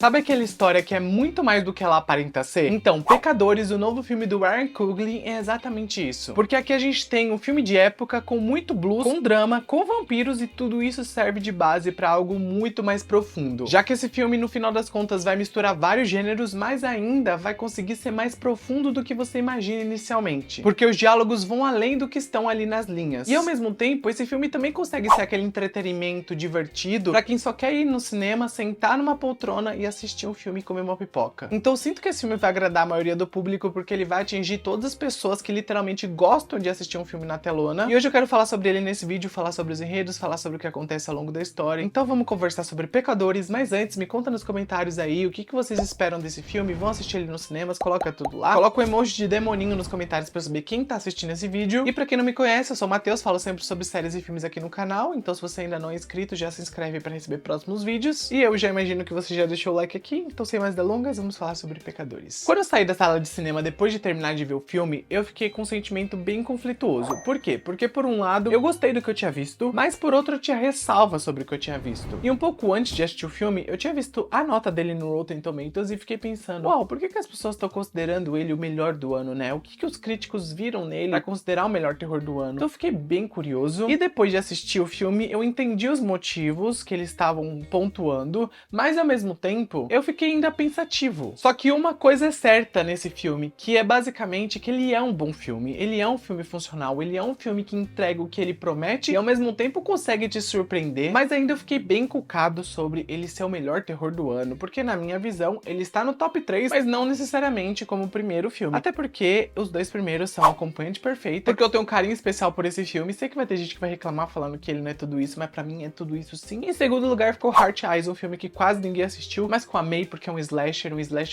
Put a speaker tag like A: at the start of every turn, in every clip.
A: Sabe aquela história que é muito mais do que ela aparenta ser? Então, Pecadores, o novo filme do Ryan Coogler, é exatamente isso. Porque aqui a gente tem um filme de época com muito blues, com drama, com vampiros e tudo isso serve de base pra algo muito mais profundo. Já que esse filme, no final das contas, vai misturar vários gêneros, mas ainda vai conseguir ser mais profundo do que você imagina inicialmente. Porque os diálogos vão além do que estão ali nas linhas. E ao mesmo tempo, esse filme também consegue ser aquele entretenimento divertido pra quem só quer ir no cinema, sentar numa poltrona e assistir um filme e comer uma pipoca. Então eu sinto que esse filme vai agradar a maioria do público porque ele vai atingir todas as pessoas que literalmente gostam de assistir um filme na telona. E hoje eu quero falar sobre ele nesse vídeo, falar sobre os enredos, falar sobre o que acontece ao longo da história. Então vamos conversar sobre Pecadores, mas antes me conta nos comentários aí o que vocês esperam desse filme, vão assistir ele nos cinemas, coloca tudo lá. Coloca o emoji de demoninho nos comentários pra eu saber quem tá assistindo esse vídeo. E pra quem não me conhece, eu sou o Matheus, falo sempre sobre séries e filmes aqui no canal, então se você ainda não é inscrito, já se inscreve pra receber próximos vídeos. E eu já imagino que você já deixou o like aqui, então sem mais delongas, vamos falar sobre Pecadores. Quando eu saí da sala de cinema depois de terminar de ver o filme, eu fiquei com um sentimento bem conflituoso. Por quê? Porque por um lado, eu gostei do que eu tinha visto, mas por outro eu tinha ressalvas sobre o que eu tinha visto. E um pouco antes de assistir o filme, eu tinha visto a nota dele no Rotten Tomatoes e fiquei pensando, uau, por que as pessoas estão considerando ele o melhor do ano, né? O que os críticos viram nele pra considerar o melhor terror do ano? Então eu fiquei bem curioso. E depois de assistir o filme, eu entendi os motivos que eles estavam pontuando, mas ao mesmo tempo, eu fiquei ainda pensativo. Só que uma coisa é certa nesse filme, que é basicamente que ele é um bom filme, ele é um filme funcional, ele é um filme que entrega o que ele promete e ao mesmo tempo consegue te surpreender, mas ainda eu fiquei bem cucado sobre ele ser o melhor terror do ano, porque na minha visão, ele está no top 3, mas não necessariamente como o primeiro filme. Até porque os dois primeiros são Acompanhante Perfeita, porque eu tenho um carinho especial por esse filme, sei que vai ter gente que vai reclamar falando que ele não é tudo isso, mas pra mim é tudo isso sim. Em segundo lugar ficou Heart Eyes, um filme que quase ninguém assistiu, mas que eu amei porque é um slasher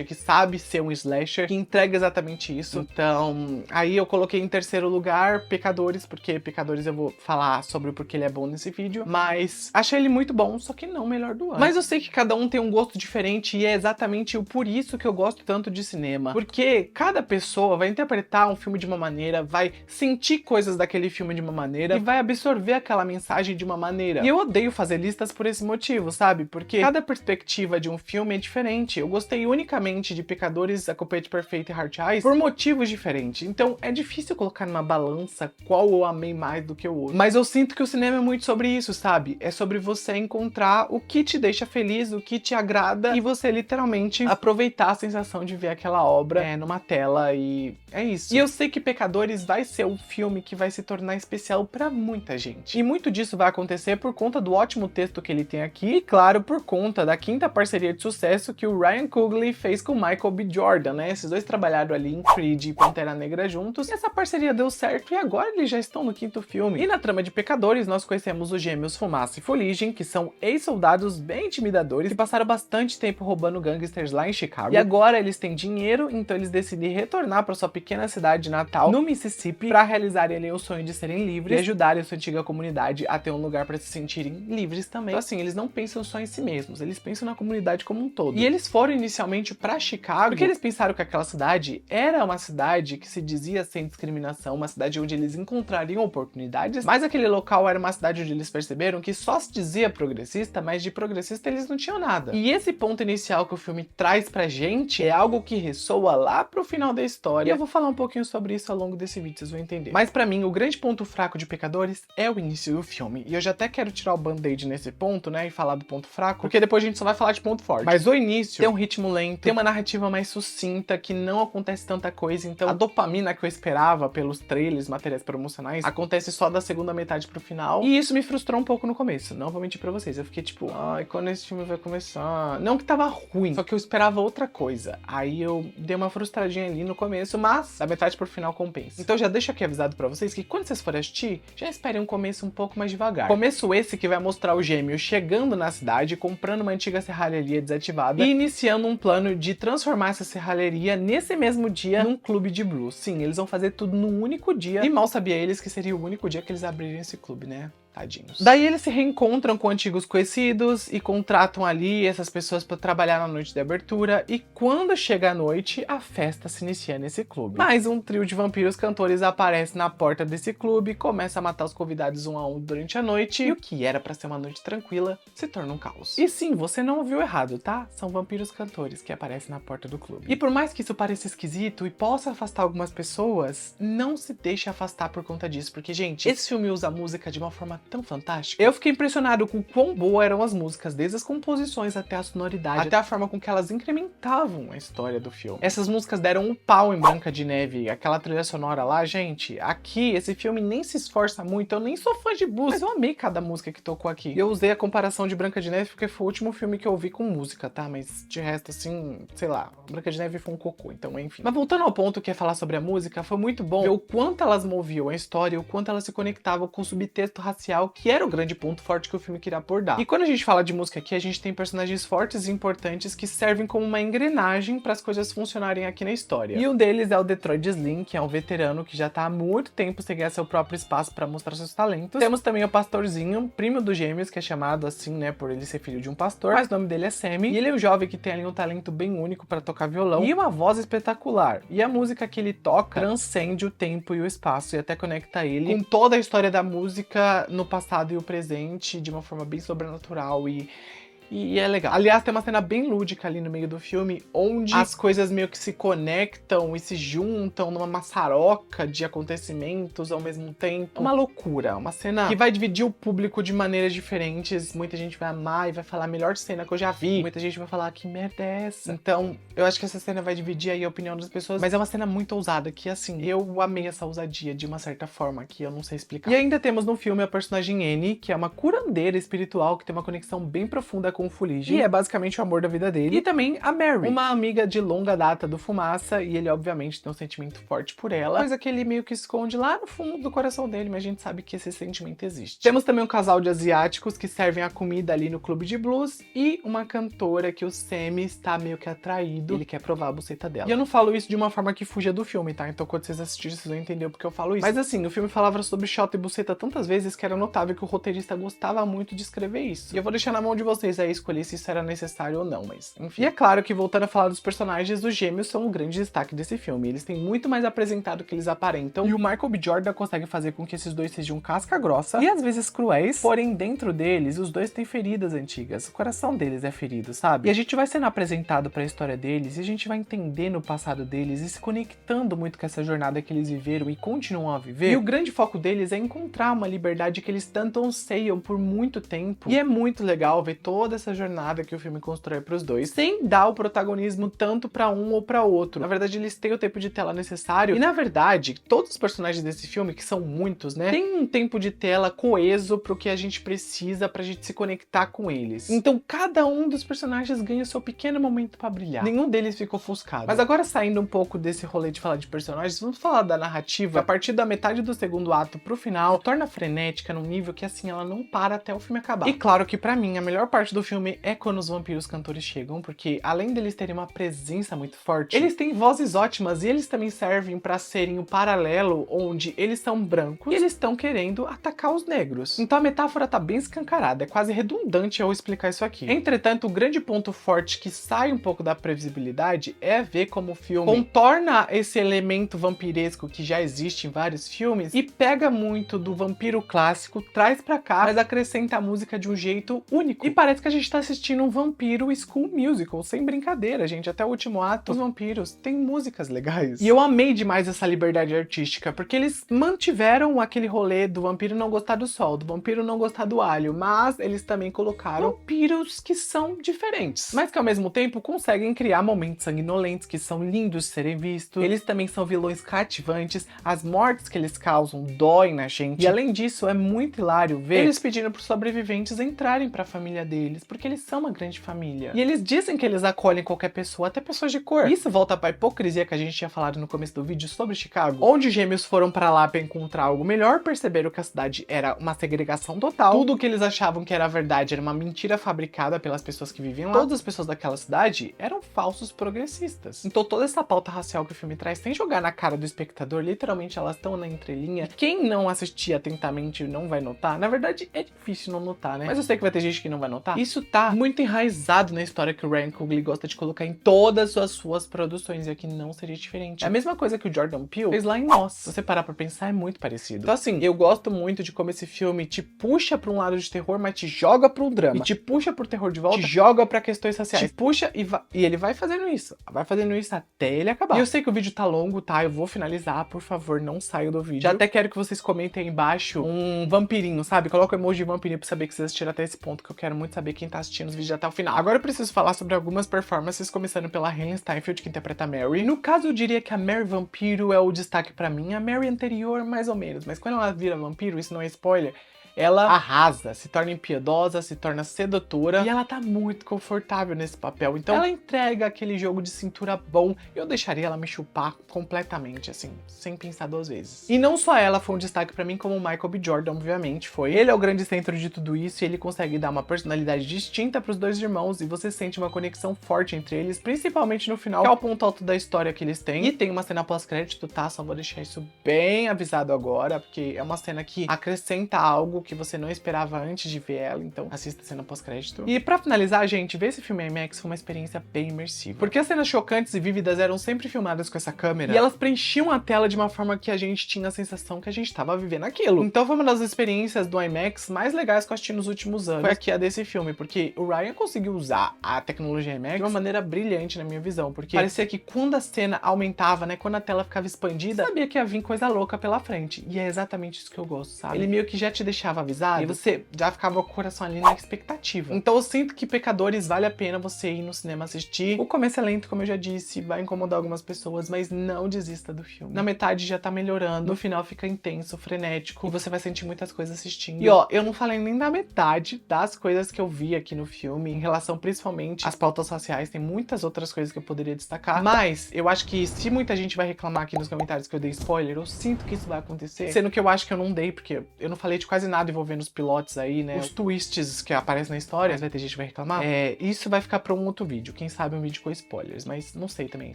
A: que sabe ser um slasher, que entrega exatamente isso. Então, aí eu coloquei em terceiro lugar Pecadores, porque Pecadores eu vou falar sobre o porquê ele é bom nesse vídeo, mas achei ele muito bom, só que não o melhor do ano. Mas eu sei que cada um tem um gosto diferente e é exatamente por isso que eu gosto tanto de cinema, porque cada pessoa vai interpretar um filme de uma maneira, vai sentir coisas daquele filme de uma maneira e vai absorver aquela mensagem de uma maneira. E eu odeio fazer listas por esse motivo, sabe? Porque cada perspectiva de um filme é diferente. Eu gostei unicamente de Pecadores, Acompanhante Perfeita e Heart Eyes por motivos diferentes. Então é difícil colocar numa balança qual eu amei mais do que o outro. Mas eu sinto que o cinema é muito sobre isso, sabe? É sobre você encontrar o que te deixa feliz, o que te agrada e você literalmente aproveitar a sensação de ver aquela obra numa tela e é isso. E eu sei que Pecadores vai ser um filme que vai se tornar especial pra muita gente. E muito disso vai acontecer por conta do ótimo texto que ele tem aqui e, claro, por conta da quinta parceria de sucesso que o Ryan Coogler fez com o Michael B. Jordan, né? Esses dois trabalharam ali em Creed e Pantera Negra juntos, e essa parceria deu certo e agora eles já estão no quinto filme. E na trama de Pecadores, nós conhecemos os gêmeos Fumaça e Fuligem, que são ex-soldados bem intimidadores que passaram bastante tempo roubando gangsters lá em Chicago. E agora eles têm dinheiro, então eles decidem retornar para sua pequena cidade natal, no Mississippi, para realizarem ali o sonho de serem livres e ajudarem a sua antiga comunidade a ter um lugar para se sentirem livres também. Então assim, eles não pensam só em si mesmos, eles pensam na comunidade como um todo. E eles foram inicialmente para Chicago porque eles pensaram que aquela cidade era uma cidade que se dizia sem discriminação, uma cidade onde eles encontrariam oportunidades, mas aquele local era uma cidade onde eles perceberam que só se dizia progressista, mas de progressista eles não tinham nada. E esse ponto inicial que o filme traz pra gente é algo que ressoa lá pro final da história, e eu vou falar um pouquinho sobre isso ao longo desse vídeo, vocês vão entender. Mas pra mim, o grande ponto fraco de Pecadores é o início do filme, e eu já até quero tirar o band-aid nesse ponto, né, e falar do ponto fraco, porque depois a gente só vai falar de ponto forte. Mas o início tem um ritmo lento, tem uma narrativa mais sucinta, que não acontece tanta coisa, então a dopamina que eu esperava pelos trailers, materiais promocionais, acontece só da segunda metade pro final, e isso me frustrou um pouco no começo, não vou mentir pra vocês, eu fiquei tipo, ai, quando esse filme vai começar? Não que tava ruim, só que eu esperava outra coisa, aí eu dei uma frustradinha ali no começo, mas da metade pro final compensa. Então já deixo aqui avisado pra vocês que quando vocês forem assistir, já esperem um começo um pouco mais devagar. Começo esse que vai mostrar o gêmeo chegando na cidade, comprando uma antiga serralheria desativada e iniciando um plano de transformar essa serralheria nesse mesmo dia num clube de blues. Sim, eles vão fazer tudo num único dia e mal sabia eles que seria o único dia que eles abririam esse clube, né? Tadinhos. Daí eles se reencontram com antigos conhecidos e contratam ali essas pessoas pra trabalhar na noite de abertura, e quando chega a noite, a festa se inicia nesse clube. Mas um trio de vampiros cantores aparece na porta desse clube e começa a matar os convidados um a um durante a noite, e o que era pra ser uma noite tranquila se torna um caos. E sim, você não ouviu errado, tá? São vampiros cantores que aparecem na porta do clube. E por mais que isso pareça esquisito e possa afastar algumas pessoas, não se deixe afastar por conta disso, porque, gente, esse filme usa a música de uma forma tão fantástica. Eu fiquei impressionado com quão boas eram as músicas, desde as composições até a sonoridade, até a forma com que elas incrementavam a história do filme. Essas músicas deram um pau em Branca de Neve, aquela trilha sonora lá, gente. Aqui, esse filme nem se esforça muito, eu nem sou fã de blues, mas eu amei cada música que tocou aqui. E eu usei a comparação de Branca de Neve porque foi o último filme que eu vi com música, tá? Mas de resto, assim, sei lá, Branca de Neve foi um cocô, então enfim. Mas voltando ao ponto que é falar sobre a música, foi muito bom ver o quanto elas moviam a história, o quanto elas se conectavam com o subtexto racial, que era o grande ponto forte que o filme queria abordar. E quando a gente fala de música aqui, a gente tem personagens fortes e importantes que servem como uma engrenagem para as coisas funcionarem aqui na história. E um deles é o Detroit Slim, que é um veterano que já tá há muito tempo sem ganhar seu próprio espaço para mostrar seus talentos. Temos também o Pastorzinho, primo dos Gêmeos, que é chamado assim, né, por ele ser filho de um pastor, mas o nome dele é Sammy, e ele é um jovem que tem ali um talento bem único para tocar violão e uma voz espetacular. E a música que ele toca transcende o tempo e o espaço e até conecta ele com toda a história da música no passado e o presente de uma forma bem sobrenatural e é legal. Aliás, tem uma cena bem lúdica ali no meio do filme, onde as coisas meio que se conectam e se juntam numa maçaroca de acontecimentos ao mesmo tempo. Uma loucura, uma cena que vai dividir o público de maneiras diferentes. Muita gente vai amar e vai falar, a melhor cena que eu já vi. Muita gente vai falar, que merda é essa? Então, eu acho que essa cena vai dividir aí a opinião das pessoas, mas é uma cena muito ousada, que assim, eu amei essa ousadia de uma certa forma, que eu não sei explicar. E ainda temos no filme a personagem Annie, que é uma curandeira espiritual, que tem uma conexão bem profunda com o Fuligem, e é basicamente o amor da vida dele. E também a Mary, uma amiga de longa data do Fumaça, e ele obviamente tem um sentimento forte por ela, coisa que ele meio que esconde lá no fundo do coração dele, mas a gente sabe que esse sentimento existe. Temos também um casal de asiáticos que servem a comida ali no clube de blues, e uma cantora que o Sammy está meio que atraído, ele quer provar a buceta dela. E eu não falo isso de uma forma que fuja do filme, tá? Então quando vocês assistirem, vocês vão entender porque eu falo isso. Mas assim, o filme falava sobre shot e buceta tantas vezes que era notável que o roteirista gostava muito de escrever isso. E eu vou deixar na mão de vocês aí escolher se isso era necessário ou não, mas enfim. E é claro que, voltando a falar dos personagens, os gêmeos são o grande destaque desse filme. Eles têm muito mais apresentado do que eles aparentam, e o Michael B. Jordan consegue fazer com que esses dois sejam casca grossa e às vezes cruéis, porém dentro deles, os dois têm feridas antigas. O coração deles é ferido, sabe? E a gente vai sendo apresentado pra história deles, e a gente vai entendendo o passado deles e se conectando muito com essa jornada que eles viveram e continuam a viver. E o grande foco deles é encontrar uma liberdade que eles tanto anseiam por muito tempo. E é muito legal ver toda essa jornada que o filme constrói pros dois, sem dar o protagonismo tanto pra um ou pra outro. Na verdade, eles têm o tempo de tela necessário, e na verdade, todos os personagens desse filme, que são muitos, né, tem um tempo de tela coeso pro que a gente precisa pra gente se conectar com eles. Então, cada um dos personagens ganha o seu pequeno momento pra brilhar. Nenhum deles ficou ofuscado. Mas agora, saindo um pouco desse rolê de falar de personagens, vamos falar da narrativa. A partir da metade do segundo ato pro final, torna frenética num nível que, assim, ela não para até o filme acabar. E claro que, pra mim, a melhor parte do filme é quando os vampiros cantores chegam, porque além deles terem uma presença muito forte, eles têm vozes ótimas, e eles também servem pra serem o paralelo onde eles são brancos e eles estão querendo atacar os negros. Então a metáfora tá bem escancarada, é quase redundante eu explicar isso aqui. Entretanto, o grande ponto forte que sai um pouco da previsibilidade é ver como o filme contorna esse elemento vampiresco que já existe em vários filmes e pega muito do vampiro clássico, traz pra cá, mas acrescenta a música de um jeito único. E parece que a gente tá assistindo um Vampiro School Musical, sem brincadeira, gente. Até o último ato, os vampiros têm músicas legais. E eu amei demais essa liberdade artística, porque eles mantiveram aquele rolê do vampiro não gostar do sol, do vampiro não gostar do alho, mas eles também colocaram vampiros que são diferentes, mas que ao mesmo tempo conseguem criar momentos sanguinolentos que são lindos de serem vistos. Eles também são vilões cativantes, as mortes que eles causam doem na gente, e além disso, é muito hilário ver eles pedindo pros sobreviventes entrarem pra família deles, eles, porque eles são uma grande família. E eles dizem que eles acolhem qualquer pessoa, até pessoas de cor. Isso volta pra hipocrisia que a gente tinha falado no começo do vídeo sobre Chicago, onde gêmeos foram pra lá pra encontrar algo melhor, perceberam que a cidade era uma segregação total. Tudo que eles achavam que era verdade era uma mentira fabricada pelas pessoas que viviam lá. Todas as pessoas daquela cidade eram falsos progressistas. Então toda essa pauta racial que o filme traz, sem jogar na cara do espectador, literalmente elas estão na entrelinha. E quem não assistir atentamente não vai notar. Na verdade, é difícil não notar, né? Mas eu sei que vai ter gente que não vai notar. Isso tá muito enraizado na história que o Ryan Coogler gosta de colocar em todas as suas produções, e aqui não seria diferente. É a mesma coisa que o Jordan Peele fez lá em Nós. Se você parar pra pensar, é muito parecido. Então assim, eu gosto muito de como esse filme te puxa pra um lado de terror, mas te joga pro drama. E te puxa pro terror de volta, te joga pra questões sociais. Te puxa e ele vai fazendo isso. Vai fazendo isso até ele acabar. E eu sei que o vídeo tá longo, tá? Eu vou finalizar, por favor, não saiam do vídeo. Já até quero que vocês comentem aí embaixo um vampirinho, sabe? Coloca o emoji de vampirinho pra saber que vocês assistiram até esse ponto, que eu quero muito saber quem tá assistindo os vídeos até o final. Agora eu preciso falar sobre algumas performances, começando pela Hailee Steinfeld, que interpreta a Mary. No caso, eu diria que a Mary Vampiro é o destaque pra mim. A Mary anterior, mais ou menos. Mas quando ela vira vampiro, isso não é spoiler, ela arrasa, se torna impiedosa, se torna sedutora, e ela tá muito confortável nesse papel. Então ela entrega aquele jogo de cintura bom. Eu deixaria ela me chupar completamente, assim, sem pensar duas vezes. E não só ela foi um destaque pra mim, como o Michael B. Jordan, obviamente, foi. Ele é o grande centro de tudo isso, e ele consegue dar uma personalidade distinta pros dois irmãos, e você sente uma conexão forte entre eles, principalmente no final, que é o ponto alto da história que eles têm. E tem uma cena pós-crédito, tá? Só vou deixar isso bem avisado agora, porque é uma cena que acrescenta algo que você não esperava antes de ver ela, então assista a cena pós-crédito. E pra finalizar, gente, ver esse filme IMAX foi uma experiência bem imersiva. Porque as cenas chocantes e vívidas eram sempre filmadas com essa câmera, e elas preenchiam a tela de uma forma que a gente tinha a sensação que a gente tava vivendo aquilo. Então foi uma das experiências do IMAX mais legais que eu assisti nos últimos anos. Foi aqui a desse filme, porque o Ryan conseguiu usar a tecnologia IMAX de uma maneira brilhante na minha visão, porque parecia que quando a cena aumentava, né, quando a tela ficava expandida, sabia que ia vir coisa louca pela frente. E é exatamente isso que eu gosto, sabe? Ele meio que já te deixava avisado, e você já ficava com o coração ali na expectativa. Então eu sinto que Pecadores vale a pena você ir no cinema assistir. O começo é lento, como eu já disse, vai incomodar algumas pessoas, mas não desista do filme. Na metade já tá melhorando, no final fica intenso, frenético, e você vai sentir muitas coisas assistindo. E ó, eu não falei nem da metade das coisas que eu vi aqui no filme, em relação principalmente às pautas raciais, tem muitas outras coisas que eu poderia destacar, mas eu acho que se muita gente vai reclamar aqui nos comentários que eu dei spoiler, eu sinto que isso vai acontecer, sendo que eu acho que eu não dei, porque eu não falei de quase nada envolvendo os pilotos aí, né, os twists que aparecem na história, vai ter gente que vai reclamar. Isso vai ficar pra um outro vídeo, quem sabe um vídeo com spoilers, mas não sei também.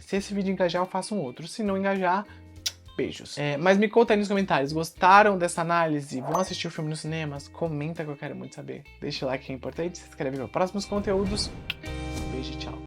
A: Se esse vídeo engajar, eu faço um outro, se não engajar, beijos. Mas me conta aí nos comentários, gostaram dessa análise? Vão assistir o filme nos cinemas? Comenta que eu quero muito saber. Deixa o like que é importante, se inscreve para próximos conteúdos. Beijo e tchau.